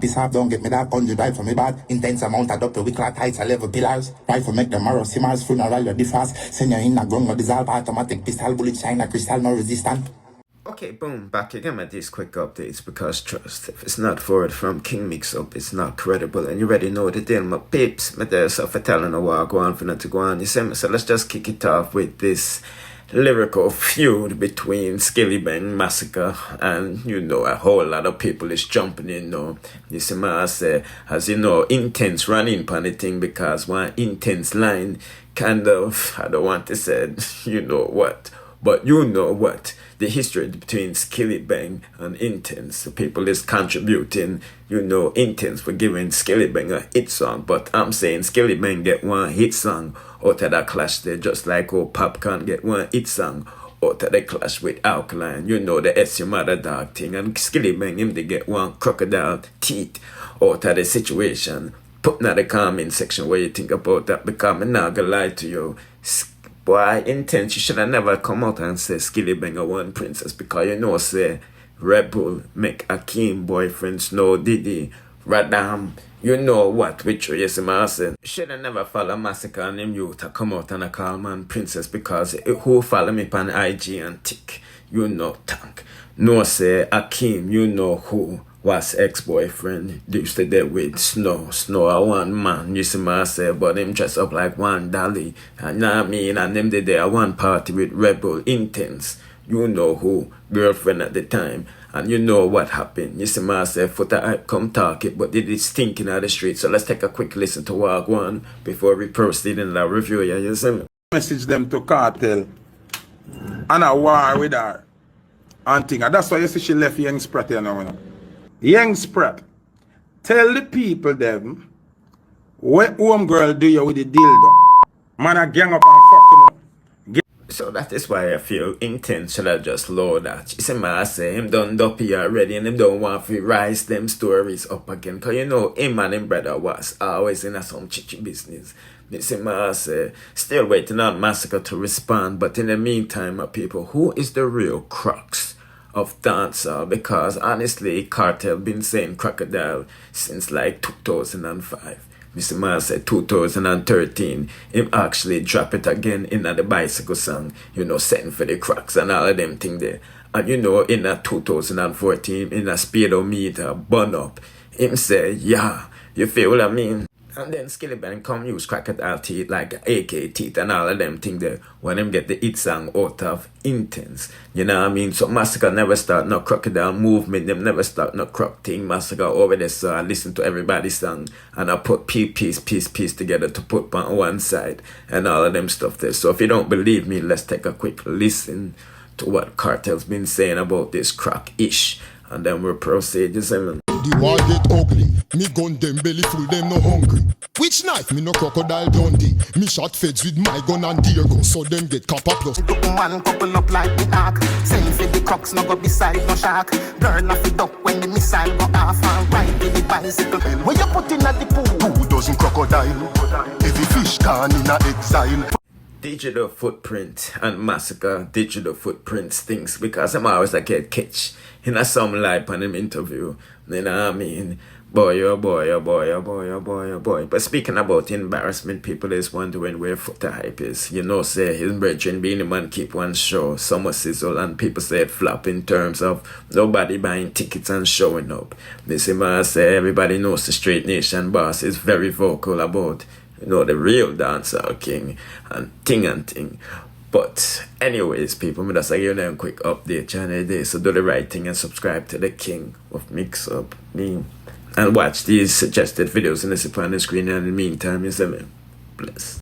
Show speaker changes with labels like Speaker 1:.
Speaker 1: Piss off, don't get me that gun, you die for me bad. Intense amount of double, we clock heights, I level pillars. Rifle make them arrow, simmers, funeral, you fast. Send you in a ground, no dissolve, automatic pistol, bullet shine, a crystal, no resistant.
Speaker 2: Okay, boom, back again with these quick updates, because trust, if it's not forward from KingMixUp, it's not credible, and you already know the deal, my peeps, my there for telling a while, go on for not to go on, you see me, so let's just kick it off with this lyrical feud between SKILLIBENG, Masicka, and you know, a whole lot of people is jumping in now. You see me, I say, as you know, Intence running on the thing, because one Intence line kind of, I don't want to say, you know what, but you know what, the history between SKILLIBENG and Intence. The people is contributing, you know, Intence for giving SKILLIBENG a hit song. But I'm saying SKILLIBENG get one hit song out of that clash there, just like old Popcorn get one hit song out of the clash with Alkaline. You know, the S your mother dog thing. And SKILLIBENG him they get one crocodile teeth out of the situation. Put in the comment section what you think about that, because I'm not gonna lie to you. Boy, Intence, you should have never come out and say SKILLIBENG a one princess, because you know say Red Bull make Akeem boyfriend Snow Diddy Radam. You know what, which you see me say. Should have never follow Masicka and him youth to come out and call man princess, because who follow me on IG and tick, you know tank. No say Akeem, you know who was ex-boyfriend used to deal with Snow a one man, you see me say, but him dress up like one dolly, and now I mean, and them did there one party with Red Bull Intence, you know who, girlfriend at the time, and you know what happened. You see me say, foot I come talk it, but it is stinking out the street. So let's take a quick listen to Walk One before we proceed in the review. Yeah, you see me?
Speaker 3: Message them to Kartel and a war with her and thing. And that's why you see she left Young Sprat here now. Young Sprat, tell the people them what home girl do you with the dildo. Man a gang up and fuck you.
Speaker 2: So that is why I feel Intence should have just low that. You see me, I say him done duppy already, and him don't want to rise them stories up again. Cause you know him and him brother was always in some chichi business. You see me, I say still waiting on Masicka to respond. But in the meantime, my people, who is the real Crocs of dancehall? Because honestly, Kartel been saying crocodile since like 2005. Mr. Man said 2013, him actually drop it again in the bicycle song, you know, setting for the Crocs and all of them thing there. And you know, in 2014, in a speedometer, bun up, him say, yeah, you feel what I mean? And then SKILLIBENG come use crocodile teeth like AK teeth and all of them thing there when him get the hit song out of Intence. You know what I mean? So Masicka never start no crocodile movement, them never start no croc thing. Masicka over there, so I listen to everybody's song and I put piece together to put on one side and all of them stuff there. So if you don't believe me, let's take a quick listen to what Kartel's been saying about this croc-ish. And then we'll proceed. You see me?
Speaker 4: The war get ugly. Me gun them belly full, them no hungry. Which knife? Me no crocodile Dundee. Me shot feds with my gun and deer gun, so them get copper plus.
Speaker 5: Man couple up like the ark. Same for the Crocs, no go beside no shark. Burn off it up when the missile go off and ride with the bicycle. When you put in at the pool, who doesn't crocodile? Every fish gone in a exile.
Speaker 2: Digital footprint and Masicka digital footprints things, because I'm always like get catch in some live on him interview. You know what I mean? Boy, oh boy, oh boy, oh boy, oh boy, oh boy. But speaking about embarrassment, people is wondering where Foot the Hype is. You know, say his brethren being the man keep one show, summer sizzle, and people say it flop in terms of nobody buying tickets and showing up. This is why I say everybody knows the Straight Nation boss is very vocal about, you know, the real dancehall king and thing. But anyways, people, me just give you a quick update channel day. So do the right thing and subscribe to the King of Mix Up me. And watch these suggested videos in the screen. And in the meantime, you see me. Bless.